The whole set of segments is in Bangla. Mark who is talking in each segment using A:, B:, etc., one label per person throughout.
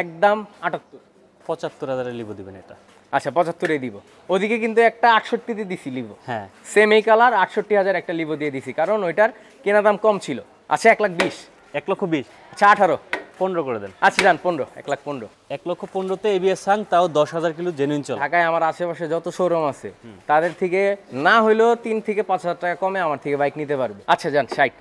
A: একদম 78।
B: 75,000 লিভো দিবেন এটা।
A: আচ্ছা 75-এ দিব। ওদিকে কিন্তু একটা 68-তে দিছি লিভো।
B: হ্যাঁ
A: সেম এই কালার 68,000 একটা লিভো দিয়ে দিছি, কারণ ওইটার কেনা দাম কম ছিল। আচ্ছা 1,20,000।
B: 1,20,000
A: আচ্ছা 18।
B: 15 করে দেন।
A: আচ্ছা যান 15, 1,15,000।
B: 1,15,000-তে এবিএস হাং, তাও 10,000 কিলো জেনুইন চল।
A: ঢাকায় আমার আশেপাশে যত শোরুম আছে তাদের থেকে না হইলেও 3 থেকে 5,000 টাকা কমে আমার থেকে বাইক নিতে পারবে। আচ্ছা যান 60।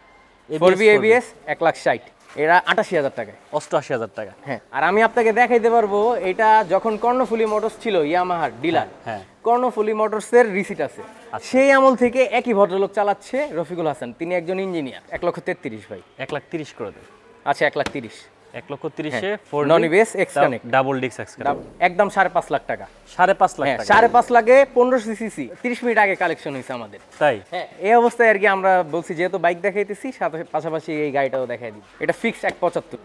A: 4B ABS 1,60,000, এরা 88,000 টাকায়।
B: 88,000 টাকা।
A: হ্যাঁ, আর আমি আপনাকে দেখাইতে পারবো এটা যখন কর্ণফুলী মোটরস ছিল ইয়ামাহার ডিলার,
B: হ্যাঁ
A: কর্ণফুলী মোটরসের রিসিট আছে। সেই আমল থেকে একই ভদ্রলোক চালাচ্ছে রফিকুল হাসান, তিনি একজন ইঞ্জিনিয়ার। 1,33,000 ভাই।
B: 1,30,000 করে দেন।
A: আচ্ছা 1,30,000।
B: 1,30,000-এ 4B
A: non ABS x connect
B: double disc x connect
A: একদম 5.5 লাখ টাকা।
B: 5.5 লাখ
A: হ্যাঁ
B: টাকা।
A: 5.5 লাখে 1500 সিসি 30 মিনিট আগে কালেকশন হয়েছে আমাদের।
B: তাই
A: হ্যাঁ, এই অবস্থায় আর কি আমরা বলছি যেহেতু বাইক দেখাইতেছি সাথে পাশাপাশি এই গাড়িটাও দেখাই দিই। এটা ফিক্সড 1,75।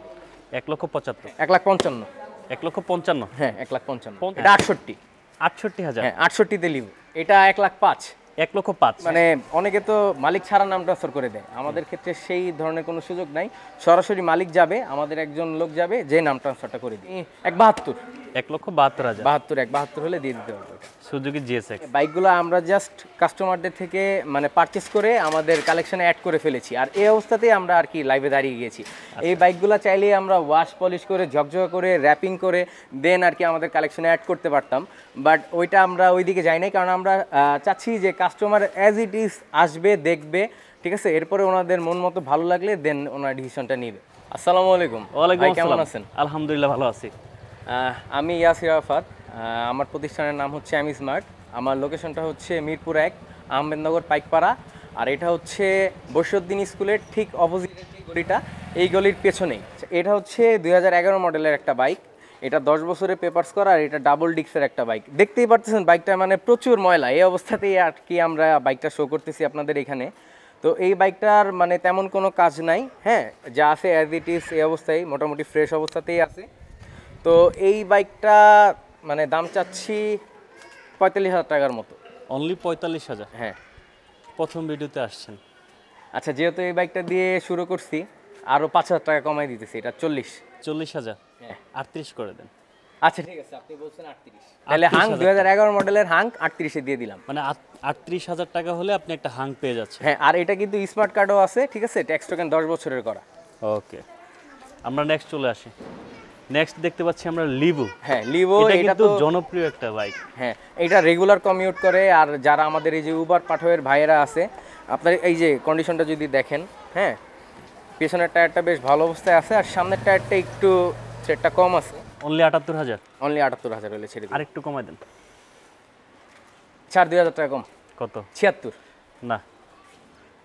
B: 1,75,000।
A: 1,55,000।
B: 1,55,000।
A: হ্যাঁ 1,55,000। এটা 68।
B: 68,000।
A: হ্যাঁ 68-তে লিভ। এটা 1,05,000।
B: 1,05,000।
A: মানে অনেকে তো মালিক ছাড়া নাম ট্রান্সফার করে দেয়, আমাদের ক্ষেত্রে সেই ধরনের কোনো সুযোগ নাই। সরাসরি মালিক যাবে, আমাদের একজন লোক যাবে যে নাম ট্রান্সফারটা করে দিই। 1,72,000।
B: 1,72,000।
A: 1,72 হলে দিয়ে দিতে পারবো।
B: সুজুকি জিএসএক্স
A: বাইকগুলো আমরা জাস্ট কাস্টমারদের থেকে মানে পারচেস করে আমাদের কালেকশনে অ্যাড করে ফেলেছি, আর এই অবস্থাতেই আমরা আর কি লাইভে দাঁড়িয়ে গিয়েছি। এই বাইকগুলো চাইলেই আমরা ওয়াশ পলিশ করে ঝকঝক করে র্যাপিং করে দেন আর কি আমাদের কালেকশনে অ্যাড করতে পারতাম, বাট ওইটা আমরা ওইদিকে যাই নাই, কারণ আমরা চাচ্ছি যে কাস্টমার অ্যাজ ইট ইজ আসবে দেখবে, ঠিক আছে, এরপরে ওনাদের মন মতো ভালো লাগলে দেন ওনার ডিসিশনটা নেবে। আসসালামু আলাইকুম।
B: ওয়ালাইকুম
A: ভাই, কেমন
B: আসসালাম।
A: আছেন?
B: আলহামদুলিল্লাহ ভালো আছি।
A: আমি ইয়াসির আরাফাত। আমার প্রতিষ্ঠানের নাম হচ্ছে আমি স্মার্ট। আমার লোকেশনটা হচ্ছে মিরপুর 1 আহমেদনগর পাইকপাড়া, আর এটা হচ্ছে বৈশদ্দিন স্কুলের ঠিক অপোজিটের যে গলিটা, এই গলির পেছনেই। এটা হচ্ছে 2011 মডেলের একটা বাইক। এটা 10 বছরের পেপারস করা, আর এটা ডাবল ডিক্সের একটা বাইক। দেখতেই পারতেছেন বাইকটা মানে প্রচুর ময়লা, এই অবস্থাতেই আর কি আমরা বাইকটা শো করতেছি আপনাদের এখানে। তো এই বাইকটার মানে তেমন কোনো কাজ নাই, হ্যাঁ, যা আছে অ্যাজ ইট ইজ এই অবস্থায় মোটামুটি ফ্রেশ অবস্থাতেই আছে। তো এই বাইকটা মানে দাম চাচ্ছি 45,000 টাকার মতো।
B: অনলি 45,000?
A: হ্যাঁ।
B: প্রথম ভিডিওতে আসছেন।
A: আচ্ছা, যেহেতু এই বাইকটা দিয়ে শুরু করছি আরও 5,000 টাকা কমাই দিতেছি, এটা
B: 40,000?
A: হ্যাঁ
B: 38 করে দেন।
A: আচ্ছা ঠিক আছে, আপনি বলছেন 38, তাহলে হাং 2011 মডেলের হাং 38-এ দিয়ে দিলাম।
B: মানে 38,000 টাকা হলে আপনি একটা হাং পেয়ে যাচ্ছেন।
A: হ্যাঁ, আর এটা কিন্তু স্মার্ট কার্ডও আছে, ঠিক আছে, ট্যাক্স টোকেন 10 বছরের করা।
B: ওকে, আমরা নেক্সট চলে আসি। নেক্সট দেখতে পাচ্ছি আমরা লিভো।
A: হ্যাঁ লিভো,
B: এটা তো জনপ্রিয় একটা বাইক।
A: হ্যাঁ, এটা রেগুলার কমিউট করে, আর যারা আমাদের এই যে উবার পাঠোয়ের ভাইয়েরা আছে, আপনার এই যে কন্ডিশনটা যদি দেখেন, হ্যাঁ, পেছনের টায়ারটা বেশ ভালো অবস্থায় আছে, আর সামনের টায়ারটা একটু সেটটা কম আছে।
B: অনলি 78,000?
A: অনলি 78,000 হলে ছেড়ে দিই।
B: আর একটু কমাই দেন।
A: ছাড় 2,000 টাকা কম।
B: কত?
A: 76।
B: না,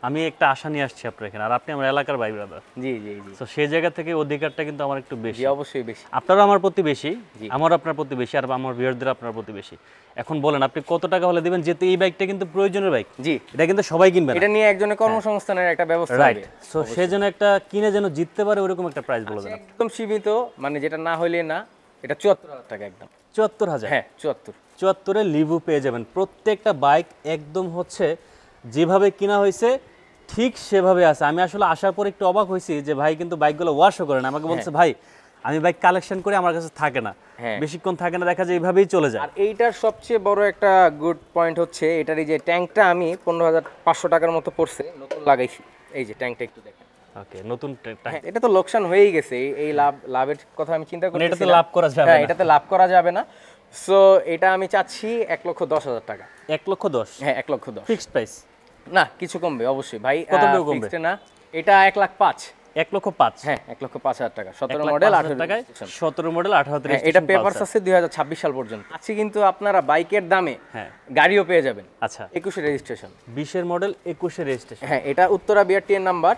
B: আমি একটা আশা নিয়ে আসছি আপনার এখানে, আর আপনি আমার এলাকার ভাই ব্রাদার।
A: জি জি জি।
B: তো সেই জায়গা থেকে অধিকারটা কিন্তু আমার একটু বেশি।
A: জি অবশ্যই বেশি।
B: আপনারও আমার প্রতি বেশি, আমার আপনার প্রতি বেশি, আর আমার ভিউয়ারদের আপনার প্রতি বেশি। এখন বলেন আপনি কত টাকা হলে দিবেন, যেহেতু এই বাইকটা কিন্তু প্রয়োজনের বাইক।
A: জি,
B: এটা কিন্তু সবাই কিনবে না।
A: এটা নিয়ে একজনের কর্মসংস্থানের একটা ব্যবস্থা
B: রাইট।
A: হবে।
B: সো সেই জন্য একটা কিনে যেন জিততে পারে ওরকম একটা প্রাইস বলে দেন।
A: একদম সীমিত, মানে যেটা না হইলে না, এটা 74,000 টাকা একদম।
B: 74,000?
A: হ্যাঁ 74।
B: 74-এ লিভো পেয়ে যাবেন। প্রত্যেকটা বাইক একদম হচ্ছে যেভাবে কিনা হয়েছে ঠিক সেভাবে আছে। আমি আসলে আসার পর একটু অবাক হয়েছি যে ভাই কিন্তু বাইকগুলো ওয়াশও করে না। আমাকে বলছে ভাই আমি বাইক কালেকশন করে আমার কাছে থাকে না, বেশিক্ষণ থাকে না, দেখা যায় এইভাবেই চলে যায়।
A: আর এইটার সবচেয়ে বড় একটা গুড পয়েন্ট হচ্ছে এটার এই যে ট্যাঙ্কটা আমি 15,500 টাকার মতো পড়ছে, নতুন লাগাইছি। এই যে ট্যাঙ্কটা একটু দেখেন।
B: ওকে, নতুন ট্যাঙ্ক।
A: এটা তো লোকসান হয়েই গেছে, এই লাভের কথা আমি চিন্তা করি।
B: এটাতে লাভ করা যাবে
A: না,
B: না।
A: এটাতে লাভ করা যাবে না। সো এটা আমি চাচ্ছি 1,10,000 টাকা।
B: 1,10,000?
A: হ্যাঁ 1,10,000
B: ফিক্সড প্রাইস?
A: না, কিছু কমবে অবশ্যই ভাই।
B: কতটুকু কমবে?
A: না, এটা 1,05,000।
B: 1,05,000?
A: হ্যাঁ 1,05,000 টাকা। 17 মডেল 18
B: টাকায় 17 মডেল 18
A: হ্যাঁ, এটা পেপারস আছে 2026 সাল পর্যন্ত আছে, কিন্তু আপনারা বাইকের দামে গাড়িও পেয়ে যাবেন।
B: আচ্ছা,
A: 21 রেজিস্ট্রেশন,
B: 20 এর মডেল 21 এর রেজিস্ট্রেশন।
A: হ্যাঁ, এটা উত্তরা বিআরটি এর নাম্বার।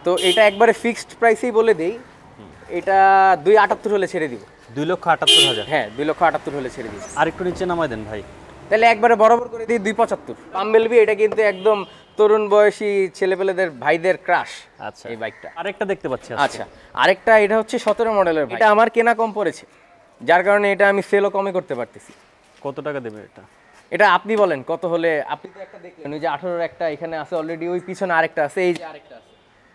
A: তো এটা একবারে ফিক্সড প্রাইসেই বলে দেই, এটা 2,78,000 হলে ছেড়ে দিব।
B: 2,78,000?
A: হ্যাঁ 2,78,000 হলে ছেড়ে দিই।
B: আর একটু নিচে নামাই দেন ভাই।
A: তাহলে একবারে বরাবর করে দিই 2,75,000। পাম্বেলবি, এটা কিন্তু একদম তরুণ বয়সী ছেলেপেলেদের ভাইদের ক্রাশ।
B: আচ্ছা,
A: এই বাইকটা
B: আরেকটা দেখতে পাচ্ছি।
A: আচ্ছা, আরেকটা, এটা হচ্ছে 17 মডেলের। এটা আমার কেনা কম পড়েছে, যার কারণে এটা আমি সেলও কমে করতে পারতেছি।
B: কত টাকা দেবে এটা?
A: এটা আপনি বলেন কত হলে। আপনি তো একটা দেখলেন, ওই যে 18 একটা এখানে আছে অলরেডি, ওই পিছনে আরেকটা আছে, এই যে আরেকটা আছে।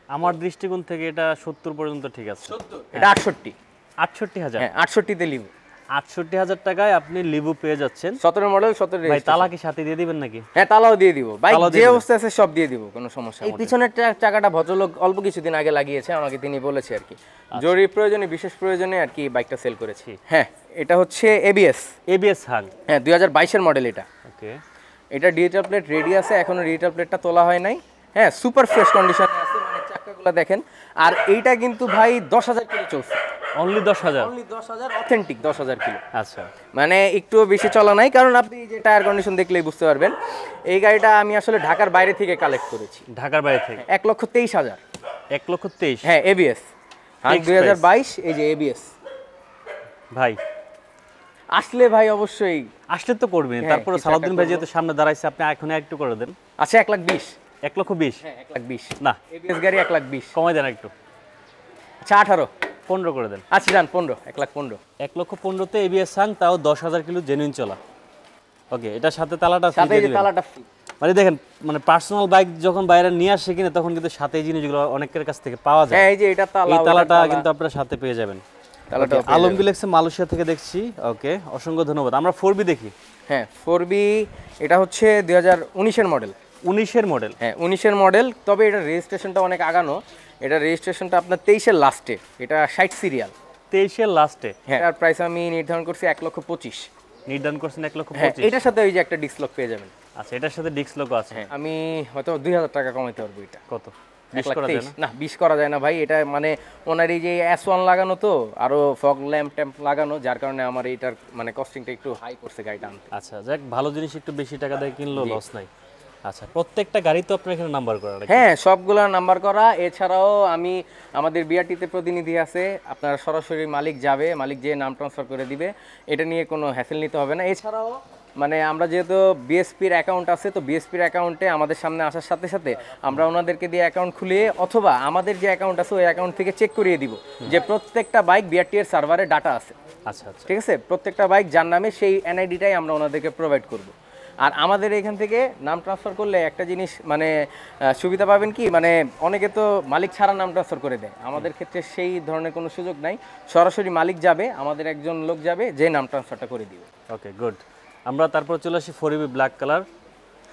B: আমার দৃষ্টিকোণ থেকে এটা 70 পর্যন্ত ঠিক আছে।
A: 70? এটা 68।
B: ৬৮,০০০।
A: হ্যাঁ 68তে লিভো।
B: ৬৮,০০০ টাকায় আপনি লিভু পেয়ে যাচ্ছেন।
A: 17 মডেল 17
B: ভাই তালা কি সাথে দিয়ে দিবেন নাকি?
A: হ্যাঁ তালাও দিয়ে দিব, বাইক
B: তালাও
A: যে
B: দিয়ে দিবেন।
A: অবস্থা আছে সব দিয়ে দিব, কোনো সমস্যা নেই। এই পিছনের চাকাটা ভদ্রলোক অল্প কিছুদিন আগে লাগিয়েছে, আমাকে তিনি বলেছে আর কি, জরুরি প্রয়োজনে বিশেষ প্রয়োজনে আর কি বাইকটা সেল করেছি। হ্যাঁ এটা হচ্ছে এবিএস।
B: এবিএস হাং।
A: হ্যাঁ 2022 এর মডেল এটা।
B: ওকে।
A: এটা ডিজিটাল প্লেট রেডি আছে, এখনো ডিজিটাল প্লেটটা তোলা হয় নাই। হ্যাঁ সুপার ফ্রেশ কন্ডিশনে আছে, মানে চাকাগুলো দেখেন। আর এইটা কিন্তু ভাই 10,000 কিলো চলছে।
B: অনলি 10,000?
A: Only 10,000, authentic 10,000 kilo.
B: আচ্ছা,
A: মানে একটু বেশি চলা নাই, কারণ আপনি যে টায়ার কন্ডিশন দেখলেই বুঝতে পারবেন। এই গাড়িটা আমি আসলে ঢাকার বাইরে থেকে কালেক্ট করেছি।
B: ঢাকার বাইরে থেকে?
A: 1,23,000।
B: 1,23,000?
A: হ্যাঁ এবিএস হাং 2022, এই যে এবিএস।
B: ভাই
A: আসলে ভাই অবশ্যই
B: আসলে তো করবেন,
A: হ্যাঁ,
B: তারপরে
A: কিছু
B: সালাউদ্দিন
A: একটা
B: ভাই
A: করবো।
B: যেহেতু সামনে দাঁড়াইছে, আপনি এখন একটু করে দেন।
A: আচ্ছা 1,20,000।
B: 1,20,000?
A: হ্যাঁ 1,20,000
B: না,
A: এবিএস গাড়ি 1,20,000।
B: কমাই দেন একটু।
A: আচ্ছা 18।
B: 15 করে দেন।
A: আচ্ছা যান 15, 1,15,000।
B: 1,15,000-তে এবিএস হাং, তাও 10,000 কিলো জেনুইন চলা। ওকে, এটার সাথে তালাটা free
A: সাথে
B: দিয়ে
A: এই যে
B: দিবেন।
A: তালাটা free।
B: মানে দেখেন, মানে পার্সোনাল বাইক যখন বাইরে নিয়ে আসে কিনা, তখন কিন্তু সাথে এই জিনিসগুলো অনেকের কাছ থেকে পাওয়া যায়।
A: হ্যাঁ এই যে এটা তালা,
B: এই
A: ওটা
B: তালাটা
A: তালা।
B: কিন্তু আপনারা সাথে পেয়ে যাবেন।
A: তালাটাও পেয়ে
B: আলমগীর লেক্সে মালয়েশিয়া থেকে দেখছি। ওকে, অসংখ্য ধন্যবাদ। আমরা 4B দেখি।
A: হ্যাঁ 4B, এটা হচ্ছে 2019 এর মডেল।
B: 19-এর মডেল?
A: হ্যাঁ 19 এর মডেল, তবে এটা রেজিস্ট্রেশনটা অনেক আগানো। এটা রেজিস্ট্রেশনটা আপনার 23 এর লাস্টে, এটা 60 সিরিয়াল।
B: 23-এর লাস্টে?
A: হ্যাঁ এটার প্রাইস আমি নির্ধারণ করছি 1,25,000।
B: নির্ধারণ করছেন
A: হ্যাঁ
B: 1,25,000?
A: এটার সাথে ওই যে একটা ডিস্ক লক পেয়ে যাবেন।
B: আচ্ছা, এটার সাথে ডিস্ক লক আছে।
A: হ্যাঁ আমি হয়তো 2,000 টাকা কমাইতে পারবো এটা।
B: কত? 20 করা যায় না?
A: না 20 করা যায় না ভাই, এটা মানে ওনার এই যে S1 লাগানো, তো আরো ফগ ল্যাম্প ট্যাম্প লাগানো, যার কারণে আমার এইটার মানে কস্টিংটা একটু হাই করছে গাড়িটা আনতে।
B: আচ্ছা, যাক, ভালো জিনিস একটু বেশি টাকা দিয়ে কিনলেও লস নাই। আচ্ছা, প্রত্যেকটা গাড়ি তো আপনার এখানে নাম্বার করা নাকি?
A: হ্যাঁ সবগুলা নাম্বার করা। এছাড়াও আমি আমাদের বিআরটিতে প্রতিনিধি আছে, আপনার সরাসরি মালিক যাবে, মালিক যে নাম ট্রান্সফার করে দিবে, এটা নিয়ে কোনো হ্যাসেল নিতে হবে না। এছাড়াও মানে আমরা যেহেতু বিএসপির অ্যাকাউন্ট আছে, তো বিএসপির অ্যাকাউন্টে আমাদের সামনে আসার সাথে সাথে আমরা ওনাদেরকে দিয়ে অ্যাকাউন্ট খুলিয়ে, অথবা আমাদের যে অ্যাকাউন্ট আছে ওই অ্যাকাউন্ট থেকে চেক করিয়ে দিব যে প্রত্যেকটা বাইক বিআরটি এর সার্ভারে ডাটা আছে।
B: আচ্ছা আচ্ছা,
A: ঠিক আছে, প্রত্যেকটা বাইক যার নামে সেই এনআইডিটাই আমরা ওনাদেরকে প্রোভাইড করব। আর আমাদের এখান থেকে নাম ট্রান্সফার করলে একটা জিনিস মানে সুবিধা পাবেন কি, মানে অনেকে তো মালিক ছাড়া নাম ট্রান্সফার করে দেয়, আমাদের ক্ষেত্রে সেই ধরনের কোনো সুযোগ নাই। সরাসরি মালিক যাবে, আমাদের একজন লোক যাবে, যে নাম ট্রান্সফারটা করে দিবে।
B: Okay good. আমরা তারপর চলে আসি 4B ব্ল্যাক কালার।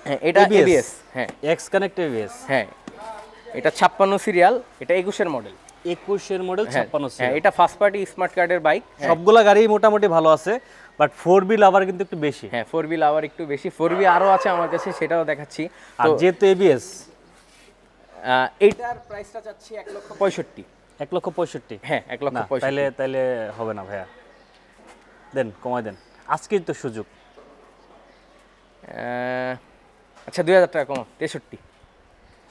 A: হ্যাঁ এটা এবিএস। হ্যাঁ
B: এক্স কানেক্ট এবিএস।
A: হ্যাঁ এটা 56 সিরিয়াল, এটা 21 এর মডেল।
B: 21-এর মডেল, 56
A: হ্যাঁ এটা ফার্স্ট পার্টি স্মার্ট কার্ডের বাইক।
B: সবগুলা গাড়ি মোটামুটি ভালো আছে, বাট 4B লাভার কিন্তু একটু বেশি।
A: হ্যাঁ 4B লাভার একটু বেশি, 4B আরও আছে আমার কাছে, সেটাও দেখাচ্ছি।
B: আর যেহেতু এবিএস,
A: এইটার প্রাইসটা চাচ্ছি 1,65,000।
B: 1,65,000?
A: হ্যাঁ 1,65,000।
B: তাইলে হবে না ভাইয়া, দেন কমাই দেন, আজকেই তো সুযোগ।
A: আচ্ছা 2,000 টাকা কম, 63।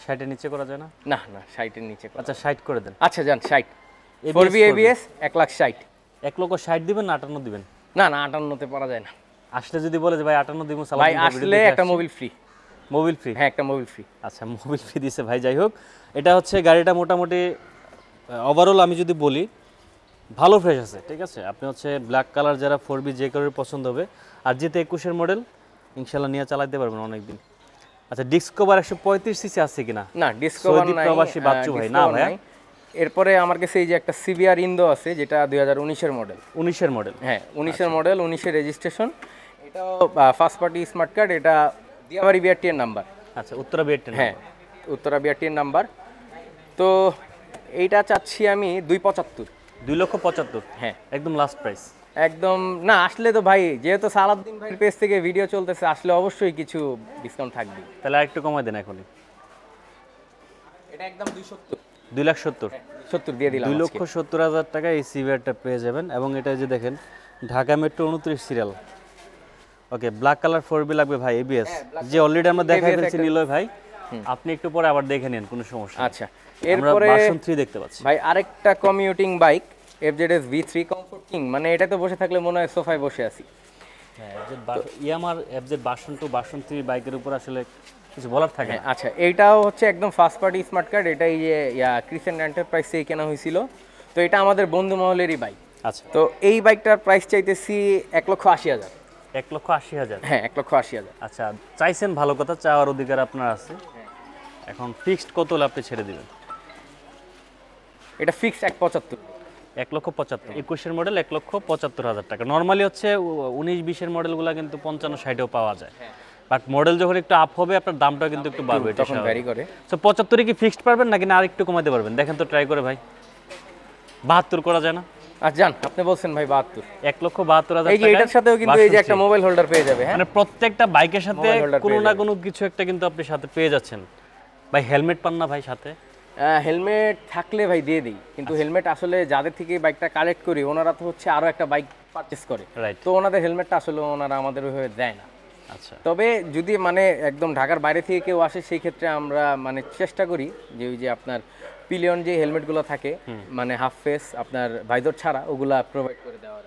B: 60-এর নিচে করা যায় না?
A: না না 60-এর নিচে করা।
B: আচ্ছা 60 করে দেন।
A: আচ্ছা যান 60।
B: ABS
A: 4B ABS 1,60,000।
B: 1,60,000 দিবেন না 58 দিবেন?
A: না না 58-তে পারা যায় না।
B: আসলে যদি বলে যে ভাই 58 দিব,
A: ভাই আসলে একটা মোবিল ফ্রি।
B: Mobil free?
A: হ্যাঁ একটা মোবিল ফ্রি।
B: আচ্ছা, মোবিল ফ্রি দিছে ভাই। যাই হোক, এটা হচ্ছে গাড়িটা মোটামুটি ওভারঅল আমি যদি বলি ভালো ফ্রেশ আছে। ঠিক আছে, আপনি হচ্ছে ব্ল্যাক কালার যারা 4B যে কারোর পছন্দ হবে, আর যেহেতু 21-এর মডেল ইনশাল্লাহ নিয়ে চালাতে পারবেন অনেকদিন। আচ্ছা, ডিসকভার 135 সিসি আছে কিনা?
A: না ডিসকভার নাই,
B: প্রবাসী বাচ্চু ভাই না ভাই।
A: এরপরে আমার কাছে এই যে একটা সিবিআর ইন্দো আছে, যেটা 2019-এর মডেল।
B: 19-এর মডেল?
A: হ্যাঁ 19-এর মডেল, 19-এর রেজিস্ট্রেশন। এটাও ফার্স্ট পার্টি স্মার্ট কার্ড, এটা দিয়াবাড়ি বিআরটি এর নাম্বার।
B: আচ্ছা, উত্তরা বিআরটি?
A: হ্যাঁ উত্তরা বিআরটি এর নাম্বার। তো এইটা চাচ্ছি আমি 2,75,000।
B: 2,75,000?
A: হ্যাঁ
B: একদম লাস্ট প্রাইস?
A: একদম। না আসলে তো ভাই, যেহেতু সালাউদ্দিন ভাইয়ের পেজ থেকে ভিডিও চলতেছে, আসলে অবশ্যই কিছু ডিসকাউন্ট থাকবে।
B: তাহলে আরেকটু কমাই দেন এখনই।
A: এটা একদম 270।
B: 2,70,000?
A: 70 দিয়ে দিলাম।
B: 2,70,000 টাকায় এই সিভিআরটা পেয়ে যাবেন। এবং এটা যে দেখেন ঢাকা মেট্রো 29 সিরিয়াল। ওকে, ব্ল্যাক কালার 4B লাগবে ভাই এবিএস, যে অলরেডি আমরা দেখাই ফেলছি নিলয় ভাই, আপনি একটু পরে আবার দেখে নেন, কোনো সমস্যা নেই।
A: আচ্ছা
B: আমরা
A: এরপরে
B: ভার্সন 3 দেখতে পাচ্ছি
A: ভাই আরেকটা commuting bike, FZS V3 comfort king. মানে এটা তো বসে থাকলে মনে হয় সোফায় বসে আছি।
B: হ্যাঁ, ইয়ামার FZ ভার্সন 2 ভার্সন 3 বাইকের উপর আসলে কিছু বলার থাকে না।
A: আচ্ছা এইটাও হচ্ছে একদম ফার্স্ট পার্টি স্মার্ট কার্ড, এটা এই যে ক্রিসেন্ট এন্টারপ্রাইজ থেকে কেনা হয়েছিল। তো এটা আমাদের বন্ধু মহলেরই বাইক।
B: আচ্ছা,
A: তো এই বাইকটার প্রাইস চাইতেছি 1,80,000।
B: 1,80,000?
A: হ্যাঁ 1,80,000।
B: আচ্ছা, চাইছেন, ভালো কথা, চাওয়ার অধিকার আপনার আছে। এখন ফিক্সড কত হলে আপনি ছেড়ে দিবেন?
A: এটা ফিক্সড 1,75,000।
B: 1,75,000 21-এর মডেল 1,75,000 টাকা। নর্মালি হচ্ছে 19-20-এর মডেলগুলো কিন্তু 55-60-এও পাওয়া যায়, বাট মডেল যখন একটু আপ হবে আপনার দামটাও কিন্তু একটু বাড়বে, এটা
A: তখন ভ্যারি করে।
B: সো 75-এ কি ফিক্সড পারবেন নাকি না আরেকটু কমাতে পারবেন? দেখেন তো ট্রাই করে ভাই। 72 করা যায় না?
A: আর জান আপনি বলছেন ভাই 72,
B: 1,72,000
A: এই যে
B: টাকা।
A: এটার সাথেও কিন্তু এই যে একটা মোবাইল হোল্ডার পেয়ে যাবে। হ্যাঁ
B: মানে প্রত্যেকটা বাইকের সাথে
A: Mobile holder
B: কোনো
A: পেয়ে
B: না
A: যাবে।
B: কোনো কিছু একটা কিন্তু আপনি সাথে পেয়ে যাচ্ছেন। ভাই হেলমেট পান না ভাই সাথে?
A: হেলমেট থাকলে ভাই দিয়ে দিই, কিন্তু হেলমেট আসলে যাদের থেকে বাইকটা কালেক্ট করি ওনারা তো হচ্ছে আরো একটা বাইক পারচেজ করে,
B: রাইট।
A: তো ওনাদের হেলমেটটা আসলে ওনারা আমাদের ওইভাবে দেয় না।
B: আচ্ছা,
A: তবে যদি মানে একদম ঢাকার বাইরে থেকে কেউ আসে সেই ক্ষেত্রে আমরা মানে চেষ্টা করি যে ওই যে আপনার পিলিয়ন যে হেলমেটগুলো থাকে মানে হাফ ফেস আপনার ভাইদর ছাড়া ওগুলা প্রোভাইড করে দেওয়ার।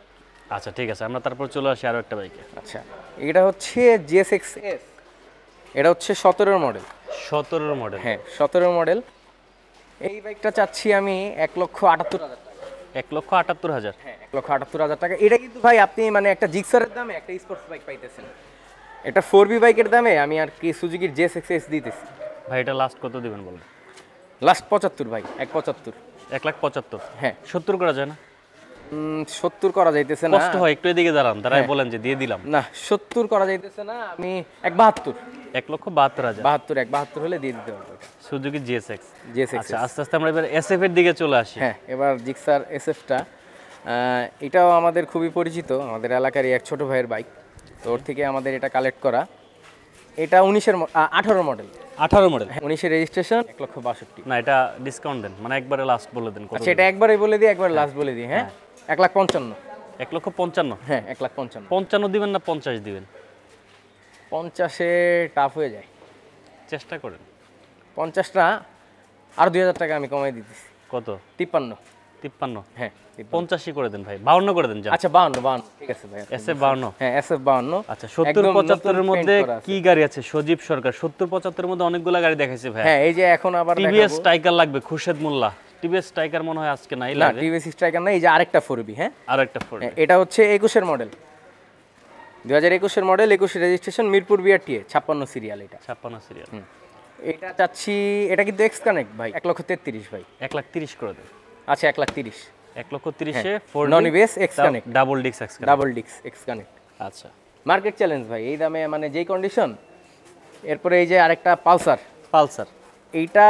B: আচ্ছা ঠিক আছে, আমরা তারপর চলে আসি আরো একটা বাইকে।
A: আচ্ছা, এটা হচ্ছে GSX-S, এটা হচ্ছে 17-এর মডেল।
B: 17-এর মডেল।
A: হ্যাঁ 17-এর মডেল। এই বাইকটা চাচ্ছি আমি 1,78,000 টাকা।
B: 1,78,000।
A: হ্যাঁ 1,78,000 টাকা। এটা কিন্তু ভাই আপনি মানে একটা জিক্সারের দামে একটা স্পোর্টস বাইক পাইতেছেন, এটা 4B বাইকের দামে আমি আর কি সুজুকির GSX-S দিতেছি।
B: ভাই এটা লাস্ট কত দিবেন বলেন?
A: লাস্ট 75 ভাই, 1,75।
B: 1,75,000।
A: হ্যাঁ
B: 70 করা যায় না?
A: 70 করা যাইতেছে না।
B: কষ্ট হয় একটু এদিকে দাঁড়ান, দাঁড়াই বলেন যে দিয়ে দিলাম।
A: না 70 করা যাইতেছে না, আমি 1,72।
B: 1,72,000।
A: 72 হলে দিয়ে দিতে পারবো এটা।
B: Suzuki GSX।
A: GSX-S।
B: আচ্ছা আস্তে আস্তে আমরা এবার SF এর দিকে চলে আসি।
A: হ্যাঁ এবার জিক্সার SF-টা এটাও আমাদের খুবই পরিচিত, আমাদের এলাকারই এক ছোট ভাইয়ের বাইক, তো ওর থেকে আমাদের এটা কালেক্ট করা। এটা 18 মডেল।
B: 18 মডেল।
A: হ্যাঁ 19-এর রেজিস্ট্রেশন, 1,62,000।
B: না এটা ডিসকাউন্ট দেন, মানে একবারে লাস্ট বলে দেন কত?
A: আচ্ছা এটা একবারে বলে দিই, একবার লাস্ট বলে দিই। হ্যাঁ 1,55,000।
B: 1,55,000।
A: হ্যাঁ 1,55,000।
B: 55 দিবেন না 50 দিবেন?
A: 50-এ টাফ হয়ে যায়,
B: চেষ্টা করেন।
A: 50টা আর 2,000 টাকা আমি কমাই দিতেছি।
B: কত?
A: 53।
B: 53।
A: হ্যাঁ 53।
B: 85 করে দেন ভাই, 52 করে দেন।
A: আচ্ছা 52 ঠিক আছে ভাই।
B: SF 52।
A: হ্যাঁ SF 52।
B: আচ্ছা 70-75 এর মধ্যে কি গাড়ি আছে? সজীব সরকার 70-75 এর মধ্যে অনেকগুলো গাড়ি দেখাইছে ভাই।
A: হ্যাঁ এই যে এখন আবার
B: টিভিএস স্ট্রাইকার লাগবে, খুরশেদ মোল্লা। টিভিএস স্ট্রাইকার মনে হয় আজকে নাই
A: না,
B: লাগে।
A: টিভিএস স্ট্রাইকার না, এই যে আরেকটা 4B। হ্যাঁ
B: আর একটা ফোর।
A: এটা হচ্ছে 21-এর মডেল, 2021-এর model, 21 registration, Mirpur BRTA 56 serial. এটা
B: 56 সিরিয়াল।
A: এটা চাচ্ছি, এটা কিন্তু এক্স কানেক্ট ভাই, 1,33,000 ভাই।
B: 1,30,000 করে দেন।
A: আচ্ছা 1,30,000।
B: 1,30,000-এ 4
A: নন ইবিএস এক্স কানেক্ট,
B: ডাবল ডিক্স এক্স।
A: ডাবল ডিক্স এক্স কানেক্ট।
B: আচ্ছা
A: মার্কেট চ্যালেঞ্জ ভাই এই দামে, মানে যেই কন্ডিশন। এরপরে এই যে আরেকটা পালসার।
B: পালসার
A: এইটা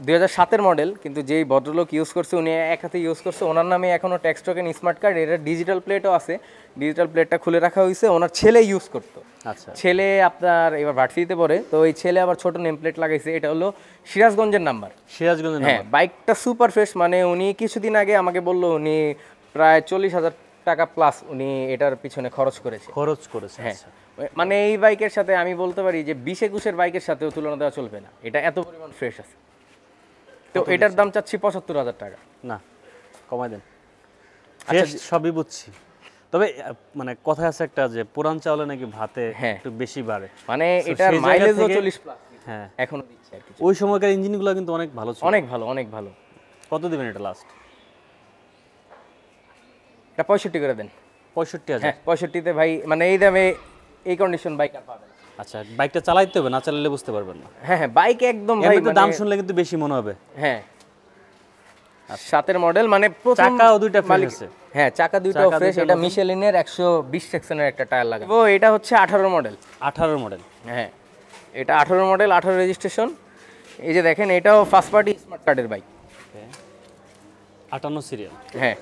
A: 2007-এর মডেল, কিন্তু যেই ভদ্রলোক ইউজ করছে উনি এক হাতে ইউজ করছে, ওনার নামে এখনও ট্যাক্স টোকেন স্মার্ট কার্ড, এটা ডিজিটাল প্লেটও আছে, ডিজিটাল প্লেটটা খুলে রাখা হয়েছে, ওনার ছেলে ইউজ করতো।
B: আচ্ছা
A: ছেলে আপনার এবার ভার্সিটিতে পড়ে, তো ওই ছেলে আবার ছোট নেম প্লেট লাগাইছে, এটা হলো সিরাজগঞ্জের নাম্বার।
B: সিরাজগঞ্জের
A: হ্যাঁ বাইকটা সুপার ফ্রেশ, মানে উনি কিছুদিন আগে আমাকে বললো উনি প্রায় 40,000 টাকা প্লাস উনি এটার পিছনে খরচ করেছে।
B: খরচ করেছে।
A: হ্যাঁ
B: আচ্ছা
A: মানে এই বাইকের সাথে আমি বলতে পারি যে 20-21-এর বাইকের সাথেও তুলনা দেওয়া চলবে না, এটা এত পরিমাণ ফ্রেশ আছে। তো এটার দাম চাচ্ছি 75,000 টাকা।
B: না কমাই দেন।
A: আচ্ছা,
B: ফ্রেশ সবই বুঝছি, তবে মানে কথা আছে একটা যে পুরান চাউলে নাকি ভাতে
A: হ্যাঁ।
B: একটু বেশি বাড়ে।
A: মানে
B: So,
A: এটার
B: সেই জায়গা
A: মাইলেজও
B: থেকে-
A: 40 প্লাস
B: হ্যাঁ
A: এখনো দিচ্ছে আর কি।
B: ওই সময়কার ইঞ্জিনগুলো কিন্তু অনেক ভালো ছিল।
A: অনেক ভালো, অনেক ভালো।
B: কত দিবেন এটা লাস্ট?
A: এটা 65 করে দেন।
B: 65,000।
A: হ্যাঁ 65-তে ভাই, মানে এই দামে এই কন্ডিশন বাইক আর পাবেন না।
B: আচ্ছা বাইকটা চালাইতে হবে, না চালালে বুঝতে পারবেন না।
A: হ্যাঁ হ্যাঁ বাইক একদম ভাই,
B: এমনিতে
A: মানে
B: দাম শুনলে কিন্তু বেশি মনে হবে।
A: হ্যাঁ 7-এর মডেল, মানে প্রথম
B: চাকাও দুইটা ফ্রেশ
A: মালিক-
B: আছে।
A: হ্যাঁ চাকা দুইটাও
B: চাকা
A: ফ্রেশ।
B: দুইটা
A: এটা
B: নতুন।
A: মিশেলিনের 120 সেকশনের একটা টায়ার লাগে। ও এটা হচ্ছে 18 মডেল।
B: 18 মডেল।
A: হ্যাঁ এটা 18 মডেল, 18 রেজিস্ট্রেশন। এই যে দেখেন এটাও ফার্স্ট পার্টি স্মার্ট কার্ডের বাইক।
B: 58 সিরিয়াল।
A: হ্যাঁ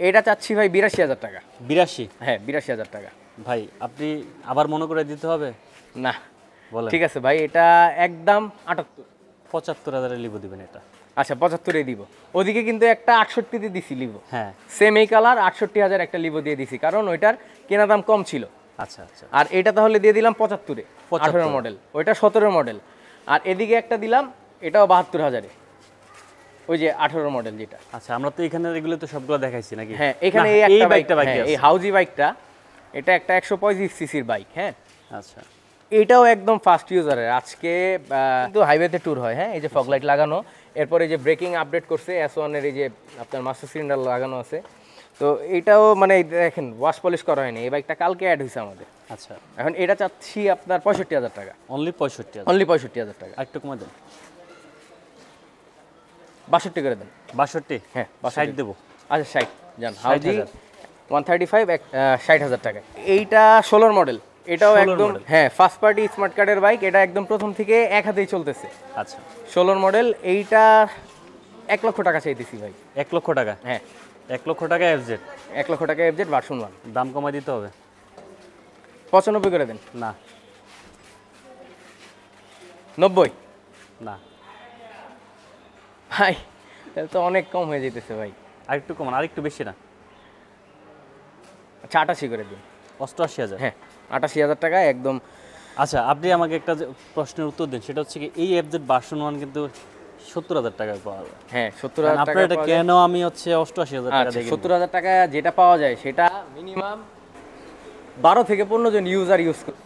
A: এটা চাচ্ছি ভাই 82,000 টাকা।
B: 82।
A: হ্যাঁ 82,000 টাকা।
B: ভাই আপনি আবার মনে করে দিতে হবে।
A: না
B: বলেন।
A: ঠিক আছে ভাই, এটা একদম 78।
B: 75,000 লিবো দিবেন এটা।
A: আচ্ছা 75-এ দিব। ওদিকে কিন্তু একটা 68-তে দিছি লিভো,
B: হ্যাঁ
A: সেম এই কালার, 68,000 একটা লিভো দিয়ে দিছি, কারণ ওইটার কেনা দাম কম ছিল।
B: আচ্ছা আচ্ছা
A: আর এটা তাহলে দিয়ে দিলাম 75-এ,
B: 75
A: 18 মডেল, ওইটা 17 মডেল। আর এদিকে একটা দিলাম, এটাও 72,000-এ, ওই যে 18 মডেল যেটা।
B: আচ্ছা আমরা তো এখানে এগুলো তো সবগুলো দেখাইছি নাকি?
A: হ্যাঁ এখানে
B: না,
A: এই একটা
B: বাইকটা
A: বাইক,
B: বাকি
A: এই
B: আছে।
A: হাউজি বাইকটা, এটা একটা 125 সিসির বাইক। হ্যাঁ
B: আচ্ছা
A: এটাও একদম ফাস্ট ইউজারের। আজকে কিন্তু হাইওয়েতে ট্যুর হয়। হ্যাঁ এই যে ফগ লাইট লাগানো, এরপরে যে ব্রেকিং আপডেট করছে, S1-এর এই যে আপনার মাস্টার সিলিন্ডার লাগানো আছে। তো এটাও মানে দেখেন ওয়াশ পলিশ করা হয়নি, এই বাইকটা কালকে অ্যাড হয়েছে আমাদের।
B: আচ্ছা
A: এখন এটা চাচ্ছি আপনার 65,000 টাকা।
B: অনলি 65,000।
A: অনলি 65,000 টাকা।
B: আরেকটু কমে দেন।
A: 62 করে দেন।
B: 62।
A: হ্যাঁ
B: 60 দেবো।
A: আচ্ছা 60 জান হাউজি 135 60,000 টাকা। এইটা 16 মডেল, এটাও
B: 16
A: একদম
B: model।
A: হ্যাঁ ফার্স্ট পার্টি স্মার্ট কার্ডের বাইক, এটা একদম প্রথম থেকে এক হাতেই চলতেছে।
B: আচ্ছা
A: 16 মডেল, এইটা 1 লক্ষ টাকা চাইতেছি ভাই।
B: 1 লক্ষ টাকা,
A: হ্যাঁ
B: 1 লক্ষ টাকা এফজেড,
A: 1 লক্ষ টাকা এফজেড ভার্সন 1।
B: দাম কমাই দিতে হবে
A: 95 করে দেন।
B: না
A: 90
B: না,
A: ভাই তাহলে তো অনেক কম হয়ে যেতেছে ভাই।
B: আরেকটু কমান, আরেকটু বেশি না,
A: আচ্ছা 88 করে দিন।
B: 88,000।
A: হ্যাঁ 88,000 টাকা একদম।
B: আচ্ছা আপনি আমাকে একটা প্রশ্নের উত্তর দিন, সেটা হচ্ছে কি এই এফজেড ভার্সন 1 কিন্তু 70,000 টাকায় পাওয়া যায়,
A: হ্যাঁ 70,000 টাকা
B: আপনার এটা
A: পাওয়া যায়।
B: কেন আমি হচ্ছে 88,000 টাকা
A: আচ্ছা
B: দিয়ে
A: 70,000 টাকা যেটা পাওয়া যায় সেটা মিনিমাম 12 থেকে 15 জন ইউজার ইউজ করে,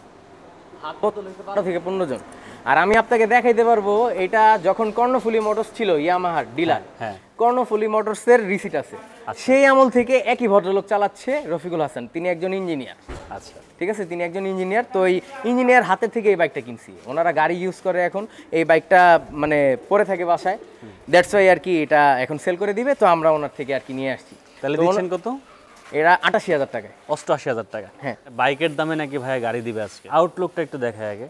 A: হাত বোতল হচ্ছে 12 থেকে 15 জন। আর আমি আপনাকে দেখাইতে পারবো, এটা যখন কর্ণফুলী মোটরস ছিল ইয়ামাহার ডিলার,
B: হ্যাঁ
A: কর্ণফুলী মোটরসের রিসিট আছে, সেই আমল থেকে একই ভদ্রলোক চালাচ্ছে রফিকুল হাসান, তিনি একজন ইঞ্জিনিয়ার।
B: আচ্ছা
A: ঠিক আছে, তিনি একজন ইঞ্জিনিয়ার, তো এই ইঞ্জিনিয়ার হাতের থেকে এই বাইকটা কিনছি। ওনারা গাড়ি ইউজ করে এখন, এই বাইকটা মানে পরে থাকে বাসায়, দ্যাটস ওয়াই আর কি এটা এখন সেল করে দিবে, তো আমরা ওনার থেকে আর কি নিয়ে আসছি।
B: তাহলে
A: তো
B: দিচ্ছেন কত?
A: এরা 88,000 টাকায়।
B: 88,000 টাকা।
A: হ্যাঁ।
B: বাইকের দামে নাকি ভাই গাড়ি দিবে আজকে। আউটলুকটা একটু দেখায় আগে,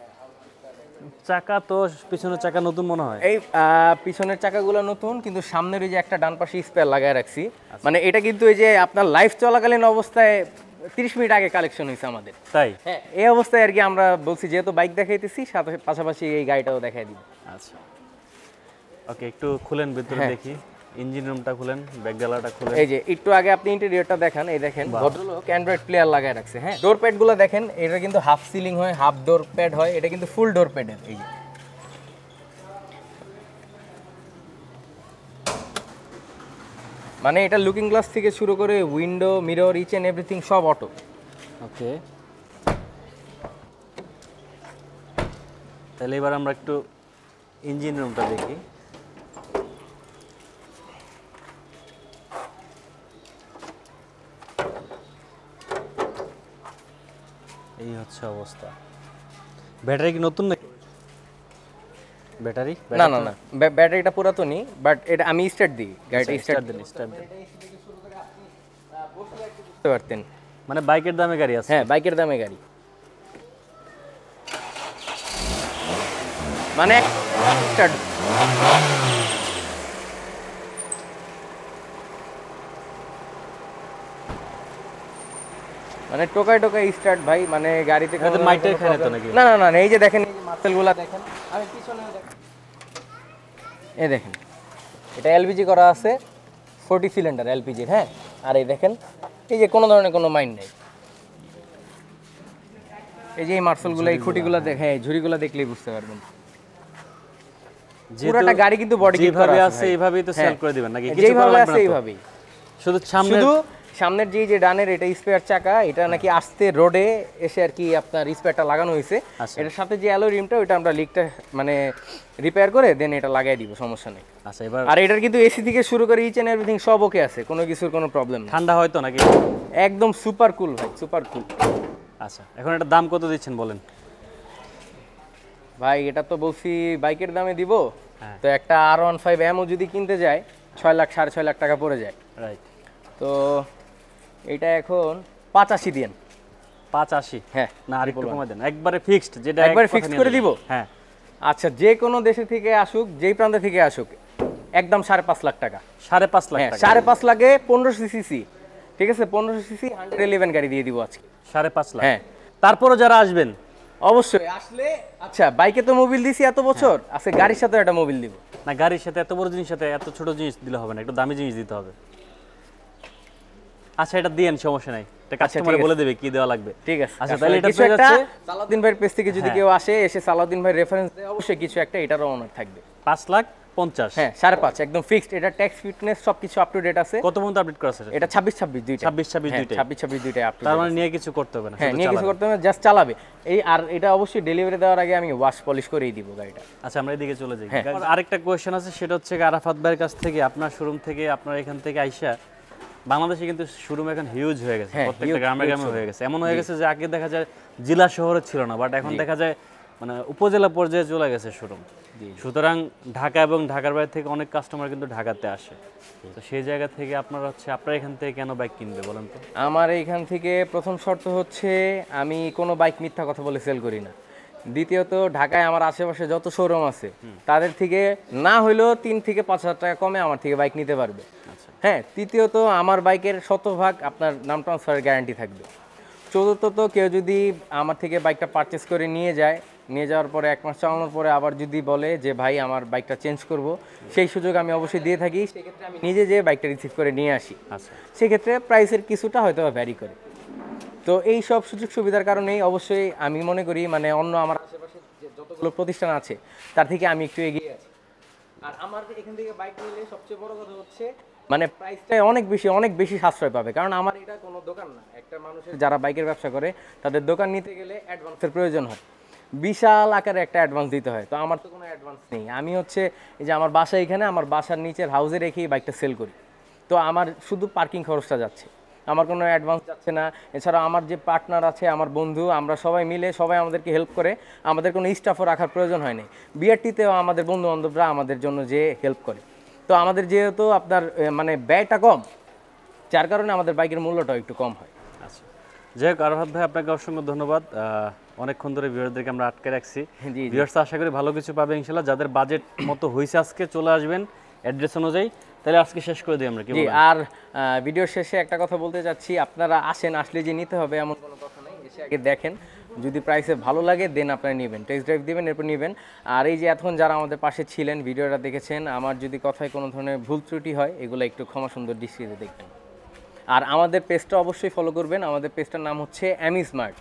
B: চাকা তো পিছনের চাকা নতুন মনে হয়।
A: এই পিছনের চাকাগুলো নতুন, কিন্তু সামনের ওই যে একটা ডান পাশে স্পেয়ার লাগায় রাখছি, মানে এটা কিন্তু এই যে আপনার লাইফ চলাকালীন অবস্থায় 30 মিনিট আগে কালেকশন হয়েছে আমাদের।
B: তাই?
A: হ্যাঁ এই অবস্থায় আর কি আমরা বলছি যেহেতু বাইক দেখাইতেছি, সাথে পাশাপাশি এই গাড়িটাও দেখাই দিব।
B: আচ্ছা ওকে, একটু খুলেন ভিতরে
A: হ্যাঁ।
B: দেখি, ইঞ্জিন রুমটা খুলেন, ব্যাকডালাটা খুলেন।
A: এই যে একটু আগে আপনি ইন্টেরিয়রটা দেখান, এই দেখেন ভদ্রলোক অ্যান্ড্রয়েড প্লেয়ার লাগায় রাখছে। হ্যাঁ ডোর প্যাডগুলো দেখেন, এটা কিন্তু হাফ সিলিং হয়, হাফ ডোর প্যাড হয়, এটা কিন্তু ফুল ডোর প্যাডের। এই যে মানে এটা লুকিং গ্লাস থেকে শুরু করে window, mirror, each and everything সব অটো।
B: ওকে, তাহলে এবার আমরা একটু ইঞ্জিন রুমটা দেখি। এই হচ্ছে অবস্থা। ব্যাটারি কি নতুন নাকি? ব্যাটারি
A: না না না, ব্যাটারিটা পুরাতনই, বাট এটা আমি স্টার্ট দিই, গাড়িটা স্টার্ট
B: দিন, স্টার্ট দিন।
A: করতে পারতেন।
B: মানে বাইকের দামে গাড়ি আছে।
A: হ্যাঁ বাইকের দামে গাড়ি, মানে স্টার্ট। মানে টোকায় টোকায় স্টার্ট ভাই, মানে গাড়িতে কোনো
B: এটা
A: ধরনের
B: মাইটের
A: কোনো
B: খায় না তো
A: problem-
B: নাকি?
A: না না না না, এই যে দেখেন, এই যে মাসেলগুলা দেখেন, আমি পিছনেও দেখেন, এই দেখেন এটা এলপিজি করা আছে, 40 সিলিন্ডার এলপিজি। হ্যাঁ আর এই দেখেন, এই যে কোনো ধরনের কোনো মাইন্ড নেই, এই যে এই মার্সেলগুলো, এই খুঁটিগুলো দেখে, ঝুড়িগুলো দেখলেই বুঝতে পারবেন।
B: যেহেতু
A: পুরোটা গাড়ি কিন্তু বডি কিট করা
B: যেভাবে
A: আছে
B: আছে
A: ভাই।
B: এইভাবেই তো সেল
A: হ্যাঁ,
B: করে দিবেন নাকি? কিছু করা
A: যেভাবে
B: লাগবে
A: আছে
B: না তো?
A: এইভাবেই,
B: শুধু সামনে
A: শুধু সামনের যে ডানের এটা স্পেয়ার চাকা, এটা নাকি আসতে রোডে এসে আর কি আপনার স্পেয়ারটা লাগানো হয়েছে।
B: আচ্ছা।
A: এটার সাথে যে অ্যালয় রিমটা, ওইটা আমরা লিকটা মানে রিপেয়ার করে দেন এটা লাগাই দিব, সমস্যা নেই।
B: আচ্ছা এবার
A: আর এটার কিন্তু এসি থেকে শুরু করে ইচ এন্ড এভরিথিং সব ওকে আছে, কোনো কিছুর কোনো প্রবলেম নেই,
B: ঠান্ডা হয়তো নাকি?
A: একদম সুপার কুল ভাই, সুপার কুল।
B: আচ্ছা এখন এটা দাম কত দিচ্ছেন বলেন?
A: ভাই এটা তো বলছি বাইকের দামে দিব,
B: হ্যাঁ।
A: তো একটা R15 এমও যদি কিনতে যায় 6 লাখ 6.5 লাখ টাকা পড়ে যায়।
B: রাইট,
A: তো এটা এখন 85 দিন।
B: 85?
A: হ্যাঁ
B: না আর একটু কমাই দেন, একবারে ফিক্সড, যেটা
A: একবারে
B: এক কথা
A: fixed
B: নিয়ে
A: করে
B: নেবেন।
A: দিব?
B: হ্যাঁ
A: আচ্ছা যে কোনো দেশে থেকে আসুক, যেই প্রান্ত থেকে আসুক, একদম 5.5 লাখ টাকা।
B: 5.5 লাখ
A: হ্যাঁ
B: টাকা।
A: 5.5 লাখে 1500 সিসি, ঠিক আছে 1500 সিসি 111 গাড়ি দিয়ে দিব আজকে।
B: 5.5 লাখ।
A: হ্যাঁ
B: তারপরও যারা আসবেন
A: অবশ্যই আসলে, আচ্ছা বাইকে তো মোবিল দিছি এত বছর, আজকে গাড়ির সাথে একটা মোবিল দিব।
B: না, গাড়ির সাথে এত বড় জিনিস সাথে এত ছোট জিনিস দিলে হবে না, একটু দামি জিনিস দিতে হবে। আচ্ছা এটা দিয়েন, সমস্যা নাই, এটা কাস্টমার
A: ঠিক আছে।
B: বলে দেবে কি দেওয়া লাগবে।
A: ঠিক আছে,
B: আচ্ছা তাহলে এটা
A: কিছু
B: পেয়ে
A: একটা
B: যাচ্ছে
A: সালাউদ্দিন ভাইয়ের পেজ থেকে যদি
B: হ্যাঁ।
A: কেউ আসে, এসে সালাউদ্দিন ভাই রেফারেন্স দেয়, অবশ্যই কিছু একটা এটারও অনার থাকবে।
B: 5,50,000।
A: হ্যাঁ 5.5 একদম ফিক্সড, এটা ট্যাক্স ফিটনেস সবকিছু আপ টু ডেট আছে।
B: কত পর্যন্ত আপডেট করা আছে?
A: এটা 26 দুইটা,
B: 26 দুইটাই।
A: 26 দুইটাই আপ টু
B: তার মানে নিয়ে কিছু করতে হবে না,
A: হ্যাঁ
B: শুধু
A: নিয়ে কিছু
B: চালাবে।
A: করতে হবে, জাস্ট চালাবে এই। আর এটা অবশ্যই ডেলিভারি দেওয়ার আগে আমি ওয়াশ পলিশ করেই দিব গাড়িটা।
B: আচ্ছা আমরা এদিকে চলে যাই।
A: হ্যাঁ।
B: আরেকটা কোয়েশ্চেন আছে, সেটা হচ্ছে আরাফাত ভাইয়ের কাছ থেকে, আপনার শোরুম থেকে, আপনার এখান থেকে আইসা বাংলাদেশে কিন্তু শোরুম এখন হিউজ হয়ে গেছে,
A: হ্যাঁ,
B: প্রত্যেকটা
A: huge,
B: গ্রামে
A: huge
B: গ্রামে
A: showroom।
B: হয়ে গেছে। এমন হয়ে গেছে যে আগে দেখা যায় জেলা শহরে ছিল না, বাট এখন দেখা যায় মানে উপজেলা পর্যায়ে চলে গেছে শোরুম। সুতরাং ঢাকা এবং ঢাকার বাইরে থেকে অনেক কাস্টমার কিন্তু ঢাকাতে আসে, তো সেই জায়গা থেকে আপনার এখান থেকে কেন বাইক কিনবে বলেন তো?
A: আমার এইখান থেকে প্রথম শর্ত হচ্ছে আমি কোনো বাইক মিথ্যা কথা বলে সেল করি না। দ্বিতীয়ত ঢাকায় আমার আশেপাশে যত শোরুম আছে তাদের থেকে না হলেও 3 থেকে 5,000 টাকা কমে আমার থেকে বাইক নিতে পারবে। হ্যাঁ, তৃতীয়ত আমার বাইকের শতভাগ আপনার নাম ট্রান্সফারের গ্যারান্টি থাকবে। চতুর্থত কেউ যদি আমার থেকে বাইকটা পারচেস করে নিয়ে যায়, নিয়ে যাওয়ার পরে 1 মাস চালানোর পরে আবার যদি বলে যে ভাই আমার বাইকটা চেঞ্জ করব, সেই সুযোগ আমি অবশ্যই দিয়ে থাকি। সেক্ষেত্রে আমি নিজে যেয়ে বাইকটা রিসিভ করে নিয়ে আসি।
B: আচ্ছা,
A: সেক্ষেত্রে প্রাইসের কিছুটা হয়তো ভ্যারি করে। তো এই সব সুযোগ সুবিধার কারণেই অবশ্যই আমি মনে করি মানে অন্য আমার আশেপাশে যে যতগুলো প্রতিষ্ঠান আছে তার থেকে আমি একটু এগিয়ে আছি। আর আমার এখান থেকে বাইক নিলে সবচেয়ে বড় কথা হচ্ছে মানে প্রাইসটা অনেক বেশি সাশ্রয় পাবে। কারণ আমার এটা কোনো দোকান না। একটা মানুষের যারা বাইকের ব্যবসা করে তাদের দোকান নিতে গেলে অ্যাডভান্সের প্রয়োজন হয়, বিশাল আকারে একটা অ্যাডভান্স দিতে হয়। তো আমার তো কোনো অ্যাডভান্স নেই। আমি হচ্ছে এই যে আমার বাসা এখানে, আমার বাসার নিচের হাউসে রেখেই বাইকটা সেল করি। তো আমার শুধু পার্কিং খরচটা যাচ্ছে, আমার কোনো অ্যাডভান্স যাচ্ছে না। এছাড়া আমার যে পার্টনার আছে, আমার বন্ধু, আমরা সবাই মিলে সবাই আমাদেরকে হেল্প করে, আমাদের কোনো স্টাফও রাখার প্রয়োজন হয় না। বিআরটিতেও আমাদের বন্ধু বান্ধবরা আমাদের জন্য যে হেল্প করে। তো আমাদের যেহেতু আপনার মানে ব্যয়টা কম, যার কারণে আমাদের বাইকের মূল্যটাও একটু কম হয়।
B: আচ্ছা, যাই হোক আরাফাত ভাই আপনাকে অসংখ্য ধন্যবাদ। অনেকক্ষণ ধরে ভিউয়ারদেরকে আমরা আটকে রাখছি।
A: জি।
B: ভিউয়ার্স আশা করি ভালো কিছু পাবে ইনশাল্লাহ। যাদের বাজেট মতো হয়েছে আজকে চলে আসবেন অ্যাড্রেস অনুযায়ী। তাহলে আজকে শেষ করে দিই আমরা, কি
A: জি।
B: বলেন?
A: আর ভিডিওর শেষে একটা কথা বলতে চাচ্ছি, আপনারা আসলে যে নিতে হবে এমন কোনো কথা নেই। এসে আগে দেখেন, যদি প্রাইসে ভালো লাগে দেন আপনারা নেবেন, টেস্ট ড্রাইভ দিবেন, এরপর নেবেন। আর এই যে এখন যারা আমাদের পাশে ছিলেন, ভিডিওটা দেখেছেন, আমার যদি কথায় কোনো ধরনের ভুল ত্রুটি হয় এগুলো একটু ক্ষমা সুন্দর দৃষ্টিতে দেখবেন। আর আমাদের পেজটা অবশ্যই ফলো করবেন। আমাদের পেজটার নাম হচ্ছে অ্যামি স্মার্ট।